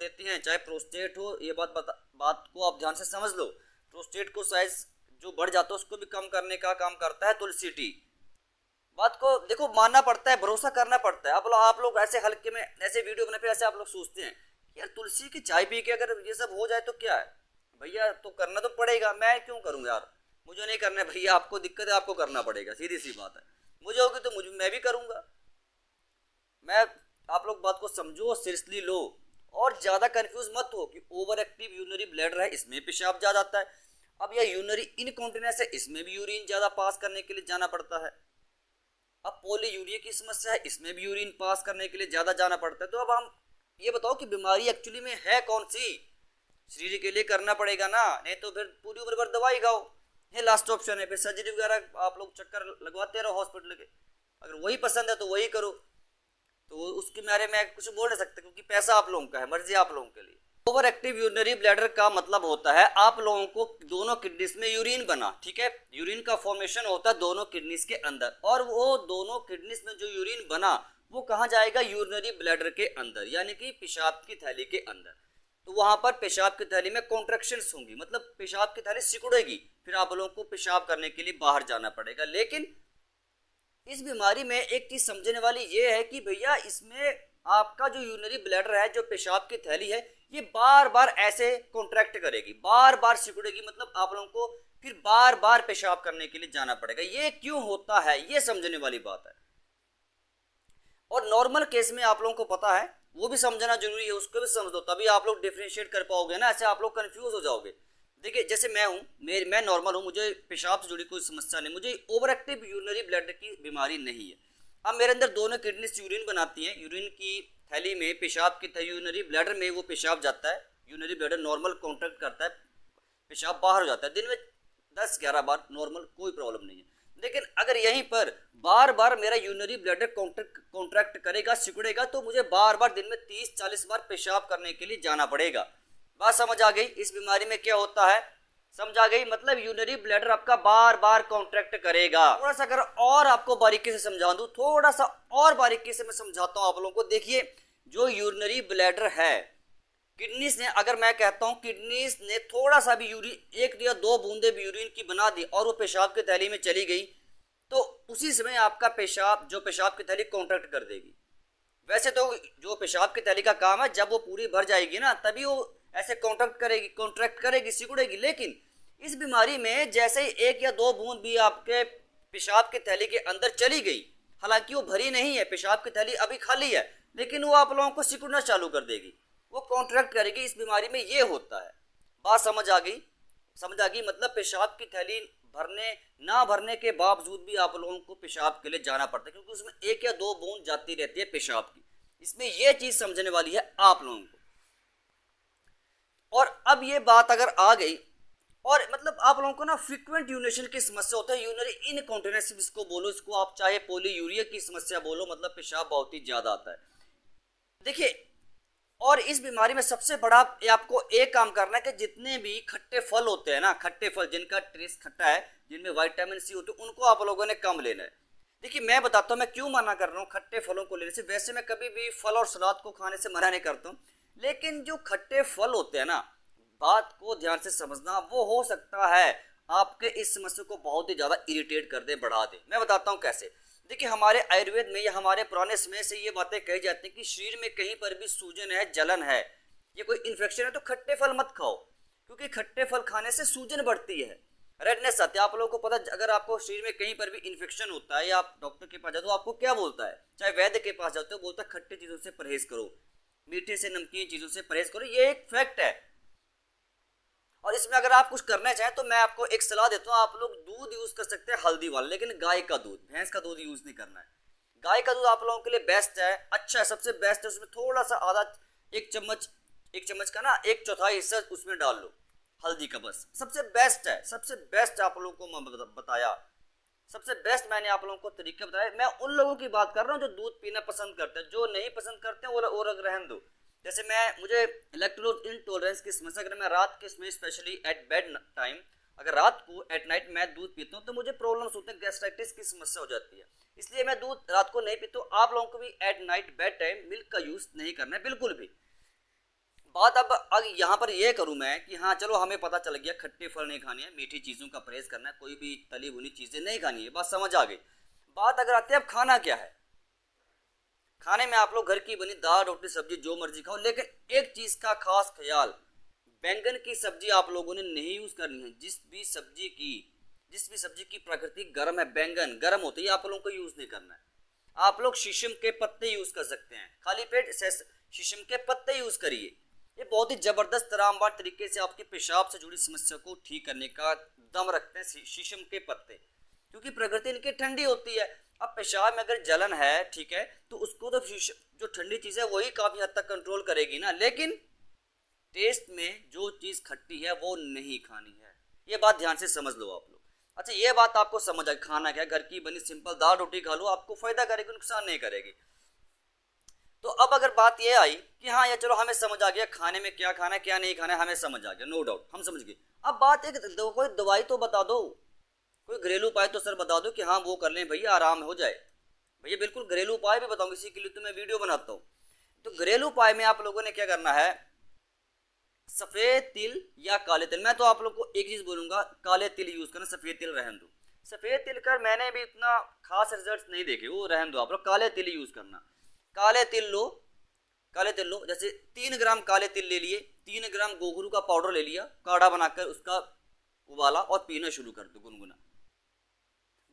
देती हैं, चाहे प्रोस्टेट हो, ये बात को आप ध्यान से समझ लो। प्रोस्टेट को साइज जो बढ़ जाता है उसको भी कम करने का काम करता है तुलसी टी। बात को देखो मानना पड़ता है, भरोसा करना पड़ता है। आप लोग ऐसे हल्के में ऐसे वीडियो बना पे ऐसे आप लोग सोचते हैं यार तुलसी की चाय पी के अगर ये सब हो जाए तो क्या है भैया, तो करना तो पड़ेगा, मैं क्यों करूँ यार, मुझे नहीं करना है भैया, आपको दिक्कत है आपको करना पड़ेगा, सीधी सी बात है। मुझे होगी तो मुझे मैं भी करूँगा। मैं आप लोग बात को समझो, सीरियसली लो, और ज़्यादा कंफ्यूज मत हो कि ओवर एक्टिव यूनरी ब्लैडर है इसमें पेशाब ज़्यादा आता है, अब यह यूनरी इनकॉन्टिनेंस है इसमें भी यूरिन ज़्यादा पास करने के लिए जाना पड़ता है, अब पॉलीयूरिया की समस्या है इसमें भी यूरिन पास करने के लिए ज़्यादा जाना पड़ता है। तो अब हम ये बताओ कि बीमारी एक्चुअली में है कौन सी, शरीर के लिए करना पड़ेगा ना, नहीं तो फिर पूरी उम्र भर दवाई खाओ, ये लास्ट ऑप्शन है। फिर सर्जरी वगैरह आप लोग चक्कर लगवाते रहो हॉस्पिटल के, अगर वही पसंद है तो वही करो, तो उसके बारे में कुछ बोल नहीं सकते क्योंकि पैसा आप लोगों का है, मर्जी आप लोगों के लिए। ओवर एक्टिव यूरिनरी ब्लैडर का मतलब होता है आप लोगों को दोनों किडनीज में यूरिन बना, ठीक है, यूरिन का फॉर्मेशन होता है दोनों किडनीज के अंदर, और वो दोनों किडनीज में जो यूरिन बना वो कहाँ जाएगा, यूरिनरी ब्लैडर के अंदर, यानी कि पेशाब की थैली के अंदर। तो वहां पर पेशाब की थैली में कॉन्ट्रैक्शंस होंगी, मतलब पेशाब की थैली सिकुड़ेगी, फिर आप लोगों को पेशाब करने के लिए बाहर जाना पड़ेगा। लेकिन इस बीमारी में एक चीज समझने वाली ये है कि भैया इसमें आपका जो यूरिनरी ब्लैडर है, जो पेशाब की थैली है, ये बार बार ऐसे कॉन्ट्रैक्ट करेगी, बार बार सिकुड़ेगी, मतलब आप लोगों को फिर बार बार पेशाब करने के लिए जाना पड़ेगा। ये क्यों होता है ये समझने वाली बात है, और नॉर्मल केस में आप लोगों को पता है, वो भी समझना जरूरी है, उसको भी समझ दो तभी आप लोग डिफरेंशिएट कर पाओगे ना, ऐसे आप लोग कंफ्यूज हो जाओगे। देखिए जैसे मैं हूँ, मैं नॉर्मल हूँ, मुझे पेशाब से जुड़ी कोई समस्या नहीं, मुझे ओवर एक्टिव यूरिनरी ब्लैडर की बीमारी नहीं है। अब मेरे अंदर दोनों किडनी यूरिन बनाती हैं, यूरिन की थैली में पेशाब की थैली, यूरिनरी ब्लैडर में वो पेशाब जाता है, यूरिनरी ब्लैडर नॉर्मल कॉन्ट्रैक्ट करता है, पेशाब बाहर हो जाता है, दिन में 10-11 बार नॉर्मल, कोई प्रॉब्लम नहीं है। लेकिन अगर यहीं पर बार बार मेरा यूरिनरी ब्लैडर कॉन्ट्रैक्ट करेगा, सिकुड़ेगा, तो मुझे बार बार दिन में 30-40 बार पेशाब करने के लिए जाना पड़ेगा। बात समझ आ गई, इस बीमारी में क्या होता है, समझ आ गई, मतलब यूरिनरी ब्लैडर आपका बार बार कॉन्ट्रैक्ट करेगा। थोड़ा सा अगर और आपको बारीकी से समझा दूं, थोड़ा सा और बारीकी से मैं समझाता हूं आप लोगों को। देखिए जो यूरिनरी ब्लैडर है, किडनीज ने, अगर मैं कहता हूं किडनीज ने थोड़ा सा भी यूरिन, 1 या 2 बूंदे भी यूरिन की बना दी और वो पेशाब की थैली में चली गई, तो उसी समय आपका पेशाब, जो पेशाब की थैली कॉन्ट्रैक्ट कर देगी। वैसे तो जो पेशाब की थैली का काम है, जब वो पूरी भर जाएगी ना तभी वो ऐसे कॉन्ट्रैक्ट करेगी, सिकुड़ेगी। लेकिन इस बीमारी में जैसे ही 1 या 2 बूंद भी आपके पेशाब की थैली के अंदर चली गई, हालांकि वो भरी नहीं है, पेशाब की थैली अभी खाली है, लेकिन वो आप लोगों को सिकुड़ना चालू कर देगी, वो कॉन्ट्रैक्ट करेगी। इस बीमारी में ये होता है। बात समझ आ गई, समझ आ गई, मतलब पेशाब की थैली भरने ना भरने के बावजूद भी आप लोगों को पेशाब के लिए जाना पड़ता है, क्योंकि उसमें 1 या 2 बूंद जाती रहती है पेशाब की। इसमें यह चीज समझने वाली है आप लोगों को। और अब ये बात अगर आ गई, और मतलब आप लोगों को ना फ्रीक्वेंट यूरिनेशन की समस्या होता है, यूरिनरी इनकॉन्टिनेंस इसको बोलो, इसको आप चाहे पॉलीयूरिया की समस्या बोलो, मतलब पेशाब बहुत ही ज्यादा आता है। देखिए, और इस बीमारी में सबसे बड़ा आपको एक काम करना है कि जितने भी खट्टे फल होते हैं ना, खट्टे फल जिनका टेस्ट खट्टा है, जिनमें विटामिन सी होते हैं, उनको आप लोगों ने कम लेना है। देखिए मैं बताता हूँ मैं क्यों मना कर रहा हूँ खट्टे फलों को लेने से। वैसे मैं कभी भी फल और सलाद को खाने से मना नहीं करता हूँ, लेकिन जो खट्टे फल होते हैं ना, बात को ध्यान से समझना, वो हो सकता है आपके इस समस्या को बहुत ही ज्यादा इरिटेट कर दे, बढ़ा दे। मैं बताता हूँ कैसे। देखिए हमारे आयुर्वेद में या हमारे पुराने समय से ये बातें कही जाती हैं कि शरीर में कहीं पर भी सूजन है, जलन है, ये कोई इन्फेक्शन है, तो खट्टे फल मत खाओ, क्योंकि खट्टे फल खाने से सूजन बढ़ती है, रेडनेस आती है। आप लोगों को पता, अगर आपको शरीर में कहीं पर भी इन्फेक्शन होता है या आप डॉक्टर के पास जाते हो, आपको क्या बोलता है, चाहे वैद्य के पास जाते हो, बोलता है खट्टी चीजों से परहेज करो, मीठे से नमकीन चीजों से परहेज करो, ये एक फैक्ट है। और इसमें अगर आप कुछ करना चाहें तो मैं आपको एक सलाह देता हूँ, आप लोग दूध यूज कर सकते हैं हल्दी वाला, लेकिन गाय का दूध, भैंस का दूध यूज नहीं करना है। गाय का दूध आप लोगों के लिए बेस्ट है, अच्छा है, सबसे बेस्ट है। उसमें थोड़ा सा आधा, एक चम्मच का ना 1/4 हिस्सा उसमें डाल लो हल्दी का, बस सबसे बेस्ट है, सबसे बेस्ट आप लोगों को मैं बताया, सबसे बेस्ट मैंने आप लोगों को तरीका बताया। मैं उन लोगों की बात कर रहा हूँ जो दूध पीना पसंद करते हैं, जो नहीं पसंद करते हैं वो रहने दो। जैसे मुझे इलेक्ट्रोलाइट इंटॉलरेंस की समस्या, अगर मैं रात के समय स्पेशली एट बेड टाइम, अगर रात को एट नाइट मैं दूध पीता हूँ तो मुझे प्रॉब्लम्स होते हैं, गैस्ट्राइटिस की समस्या हो जाती है, इसलिए मैं दूध रात को नहीं पीता हूँ। आप लोगों को भी at night bed time milk का यूज नहीं करना है बिल्कुल भी। बात अब यहाँ पर यह करूँ मैं कि हाँ चलो हमें पता चल गया खट्टे फल नहीं खाने हैं, मीठी चीज़ों का परहेज करना है, कोई भी तली भुनी चीज़ें नहीं खानी है, बात समझ आ गई। बात अगर आती है अब खाना क्या है, खाने में आप लोग घर की बनी दाल रोटी सब्जी जो मर्जी खाओ, लेकिन एक चीज़ का खास ख्याल, बैंगन की सब्जी आप लोगों ने नहीं यूज़ करनी है। जिस भी सब्जी की प्रकृति गर्म है, बैंगन गर्म होती है, आप लोगों को यूज़ नहीं करना है। आप लोग शीशम के पत्ते यूज़ कर सकते हैं, खाली पेट शीशम के पत्ते यूज़ करिए। ये बहुत ही जबरदस्त रामबाण तरीके से आपके पेशाब से जुड़ी समस्या को ठीक करने का दम रखते हैं शीशम के पत्ते, क्योंकि प्रकृति इनकी ठंडी होती है। अब पेशाब में अगर जलन है, ठीक है, तो उसको तो जो ठंडी चीज़ है वही काफ़ी हद तक कंट्रोल करेगी ना, लेकिन टेस्ट में जो चीज़ खट्टी है वो नहीं खानी है। ये बात ध्यान से समझ लो आप लोग। अच्छा, ये बात आपको समझ आ, खाना क्या, घर की बनी सिंपल दाल रोटी खा लो, आपको फायदा करेगी, नुकसान नहीं करेगी। तो अब अगर बात ये आई कि हाँ यार चलो हमें समझ आ गया खाने में क्या खाना है क्या नहीं खाना है, हमें समझ आ गया, नो डाउट हम समझ गए। अब बात एक कोई दवाई तो बता दो, कोई घरेलू उपाय तो सर बता दो कि हाँ वो कर लें भैया आराम हो जाए। भैया बिल्कुल घरेलू उपाय भी बताऊंगा, इसी के लिए तो मैं वीडियो बनाता हूँ। तो घरेलू उपाय में आप लोगों ने क्या करना है, सफ़ेद तिल या काले तिल, मैं तो आप लोग को एक चीज़ बोलूँगा, काले तिल यूज़ करना, सफ़ेद तिल रहन दो। सफ़ेद तिल कर मैंने भी इतना खास रिजल्ट नहीं देखे, वो रहन दो, आप लोग काले तिल यूज़ करना। काले तिल लो, जैसे 3 ग्राम काले तिल ले लिए, 3 ग्राम गोगरू का पाउडर ले लिया, काढ़ा बनाकर उसका उबाला और पीना शुरू कर दो गुनगुना।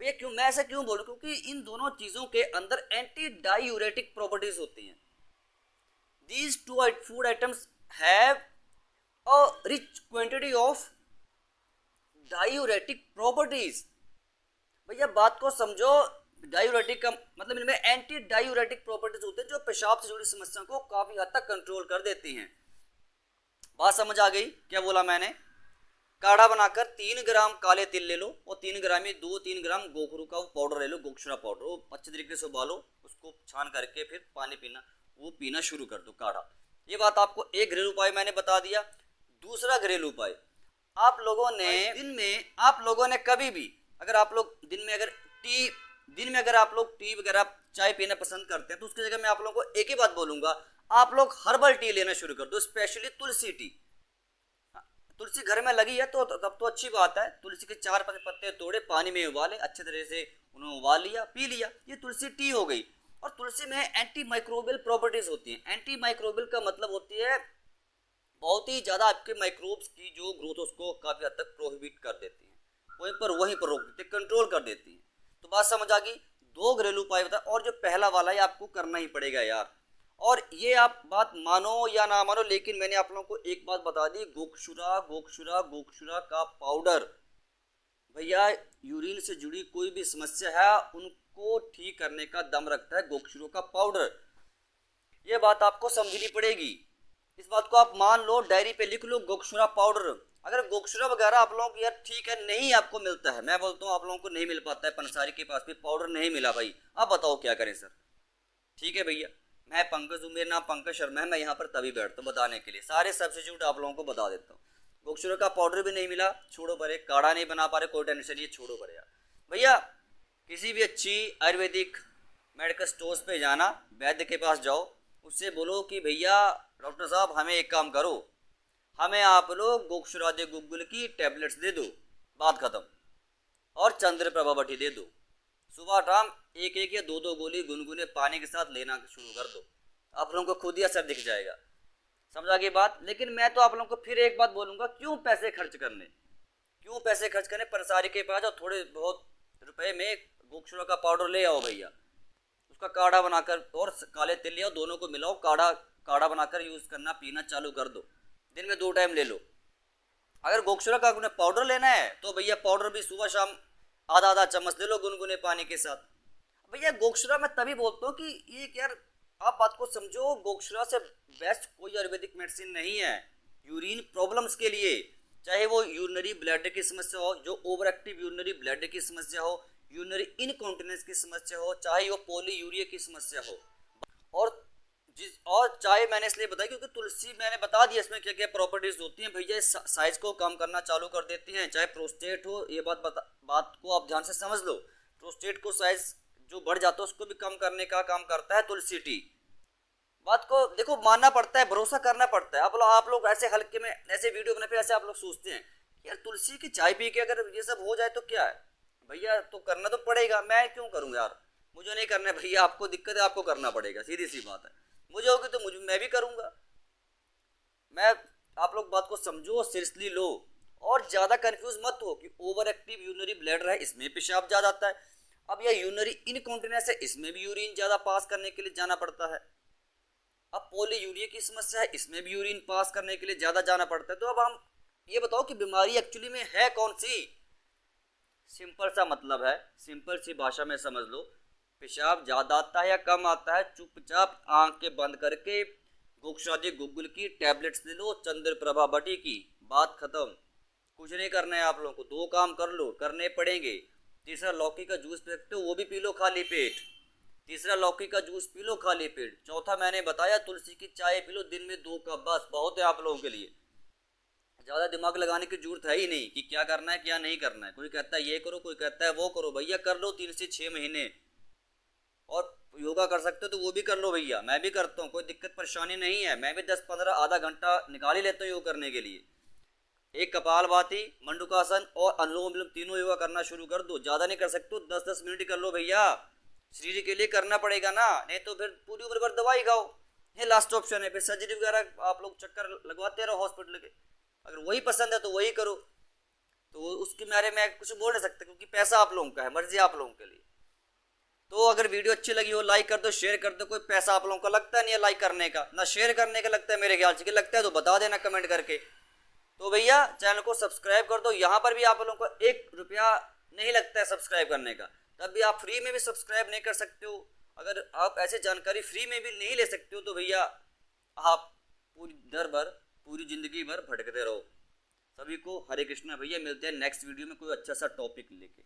भैया क्यों मैं ऐसा क्यों बोलूँ, क्योंकि इन दोनों चीज़ों के अंदर एंटी डायूरेटिक प्रॉपर्टीज होती हैं। These two food items have a rich quantity of diuretic properties. भैया बात को समझो, डायूरेटिक का मतलब इनमें एंटी डायूरेटिक प्रॉपर्टीज होते हैं जो पेशाब से जुड़ी समस्या को काफी हद तक कंट्रोल कर देती हैं। बात समझ आ गई क्या बोला मैंने। काढ़ा बनाकर 3 ग्राम काले तिल ले लो और 3 ग्राम में 2-3 ग्राम गोखरू का पाउडर ले लो, गोक्षरा पाउडर, वो अच्छे तरीके से उबालो, उसको छान करके फिर पानी पीना, वो पीना शुरू कर दो काढ़ा। ये बात आपको एक घरेलू उपाय मैंने बता दिया। दूसरा घरेलू उपाय, आप लोगों ने कभी भी अगर आप लोग दिन में अगर आप लोग टी वगैरह चाय पीना पसंद करते हैं तो उसकी जगह मैं आप लोगों को एक ही बात बोलूंगा, आप लोग हर्बल टी लेना शुरू कर दो, स्पेशली तुलसी टी। तुलसी घर में लगी है तो तब तो अच्छी बात है, तुलसी के 4-5 पत्ते तोड़े, पानी में उबाले, अच्छे तरह से उन्हें उबाल लिया, पी लिया, ये तुलसी टी हो गई। और तुलसी में एंटी माइक्रोबियल प्रॉपर्टीज होती हैं। एंटी माइक्रोबियल का मतलब होती है बहुत ही ज़्यादा आपके माइक्रोब्स की जो ग्रोथ उसको काफ़ी हद तक प्रोहिबिट कर देती है, वहीं पर रोक देती है, कंट्रोल कर देती है। तो बात समझ आ गई। 2 घरेलू उपाय बता, और जो पहला वाला है आपको करना ही पड़ेगा यार। और ये आप बात मानो या ना मानो, लेकिन मैंने आप लोगों को एक बात बता दी, गोक्षुरा का पाउडर, भैया यूरिन से जुड़ी कोई भी समस्या है उनको ठीक करने का दम रखता है गोक्षुरा का पाउडर। ये बात आपको समझनी पड़ेगी, इस बात को आप मान लो, डायरी पे लिख लो, गोक्षुरा पाउडर। अगर गोक्षुरा वगैरह आप लोगों को यार ठीक है नहीं आपको मिलता है, मैं बोलता हूँ आप लोगों को नहीं मिल पाता है, पंसारी के पास भी पाउडर नहीं मिला भाई, अब बताओ क्या करें सर। ठीक है भैया, मैं पंकज हूँ, मेरा नाम पंकज शर्मा है, मैं यहाँ पर तभी बैठता हूँ बताने के लिए, सारे सब्सिट्यूट आप लोगों को बता देता हूँ। गोक्षुरा का पाउडर भी नहीं मिला, छोड़ो परे, काढ़ा नहीं बना पा रहे, कोई टेंशन नहीं, छोड़ो परे यार। भैया किसी भी अच्छी आयुर्वेदिक मेडिकल स्टोर्स पे जाना, वैद्य के पास जाओ, उससे बोलो कि भैया डॉक्टर साहब हमें एक काम करो, हमें आप लोग गोक्षुरादे गुग्गुल की टैबलेट्स दे दो, बात खत्म, और चंद्र प्रभा बटी दे दो, सुबह शाम 1-1 या 2-2 गोली गुनगुने पानी के साथ लेना शुरू कर दो, आप लोगों को खुद ही असर दिख जाएगा। समझा गई बात। लेकिन मैं तो आप लोगों को फिर एक बात बोलूँगा, क्यों पैसे खर्च करने पंसारी के पास, और थोड़े बहुत रुपए में गोक्षुरा का पाउडर ले आओ भैया, उसका काढ़ा बनाकर और काले तिल ले आओ, दोनों को मिलाओ, काढ़ा बनाकर यूज़ करना, पीना चालू कर दो, दिन में 2 टाइम ले लो। अगर गोक्षुरा का उन्हें पाउडर लेना है तो भैया पाउडर भी सुबह शाम आधा चम्मच ले लो गुनगुने पानी के साथ। भैया गोक्षुरा मैं तभी बोलता हूँ कि ये यार आप बात को समझो, गोक्षुरा से बेस्ट कोई आयुर्वेदिक मेडिसिन नहीं है यूरिन प्रॉब्लम्स के लिए, चाहे वो यूरिनरी ब्लैडर की समस्या हो, जो ओवर एक्टिव यूरिनरी ब्लैडर की समस्या हो, यूरिनरी इनकॉन्टिनेंस की समस्या हो, चाहे वो पॉलीयूरिया की समस्या हो, और चाहे मैंने इसलिए बताया क्योंकि तुलसी मैंने बता दिया इसमें क्या क्या प्रॉपर्टीज होती हैं भैया, साइज को कम करना चालू कर देती हैं। चाहे प्रोस्टेट हो, ये बात को आप ध्यान से समझ लो, प्रोस्टेट को साइज जो बढ़ जाता है उसको भी कम करने का काम करता है तुलसी टी। बात को देखो मानना पड़ता है, भरोसा करना पड़ता है। आप लोग ऐसे हल्के में ऐसे वीडियो बना पे ऐसे आप लोग सोचते हैं यार तुलसी की चाय पी के अगर ये सब हो जाए तो क्या है भैया, तो करना तो पड़ेगा, मैं क्यों करूँ यार, मुझे नहीं करना है भैया, आपको दिक्कत है आपको करना पड़ेगा, सीधी सी बात है। मुझे होगी तो मुझे मैं भी करूँगा। मैं आप लोग बात को समझो, सीरियसली लो, और ज़्यादा कंफ्यूज मत हो कि ओवर एक्टिव यूनरी ब्लैडर है इसमें पेशाब ज़्यादा आता है, अब यह यूनरी इनकॉन्टिनेंस है इसमें भी यूरिन ज़्यादा पास करने के लिए जाना पड़ता है, अब पॉलीयूरिया की समस्या है इसमें भी यूरिन पास करने के लिए ज़्यादा जाना पड़ता है। तो अब हम ये बताओ कि बीमारी एक्चुअली में है कौन सी। सिंपल सा मतलब है, सिंपल सी भाषा में समझ लो, पेशाब ज़्यादा आता है या कम आता है, चुपचाप आंख के बंद करके गोक्षादी गुग्गुल की टैबलेट्स ले लो, चंद्र प्रभा बटी की, बात खत्म। कुछ नहीं करना है आप लोगों को, दो काम कर लो, करने पड़ेंगे। तीसरा लौकी का जूस पी सकते हो, वो भी पी लो खाली पेट, तीसरा लौकी का जूस पी लो खाली पेट। चौथा मैंने बताया तुलसी की चाय पी लो दिन में 2 कप, बस बहुत है आप लोगों के लिए। ज़्यादा दिमाग लगाने की जरूरत है ही नहीं कि क्या करना है क्या नहीं करना है। कोई कहता है ये करो, कोई कहता है वो करो, भैया कर लो 3 से 6 महीने। और योगा कर सकते हो तो वो भी कर लो भैया, मैं भी करता हूँ, कोई दिक्कत परेशानी नहीं है, मैं भी 10-15 आधा घंटा निकाल ही लेता हूँ योग करने के लिए। एक कपालभाति, मंडूकासन और अनुलोम विलोम तीनों योगा करना शुरू कर दो, ज़्यादा नहीं कर सकते हो 10-10 मिनट ही कर लो भैया, शरीर के लिए करना पड़ेगा ना, नहीं तो फिर पूरी उम्र भर दवाई खाओ, ये लास्ट ऑप्शन है। फिर सर्जरी वगैरह आप लोग चक्कर लगवाते रहो हॉस्पिटल के, अगर वही पसंद है तो वही करो, तो उसके बारे में कुछ बोल नहीं सकते क्योंकि पैसा आप लोगों का है, मर्जी आप लोगों के लिए। तो अगर वीडियो अच्छी लगी हो लाइक कर दो, शेयर कर दो, कोई पैसा आप लोगों का लगता नहीं है लाइक करने का, ना शेयर करने का लगता है मेरे ख्याल से, कि लगता है तो बता देना कमेंट करके। तो भैया चैनल को सब्सक्राइब कर दो, यहाँ पर भी आप लोगों को 1 रुपया नहीं लगता है सब्सक्राइब करने का, तब भी आप फ्री में भी सब्सक्राइब नहीं कर सकते हो। अगर आप ऐसे जानकारी फ्री में भी नहीं ले सकते हो तो भैया आप पूरी जिंदगी भर भटकते रहो। सभी को हरे कृष्णा भैया, मिलते हैं नेक्स्ट वीडियो में कोई अच्छा सा टॉपिक लेके।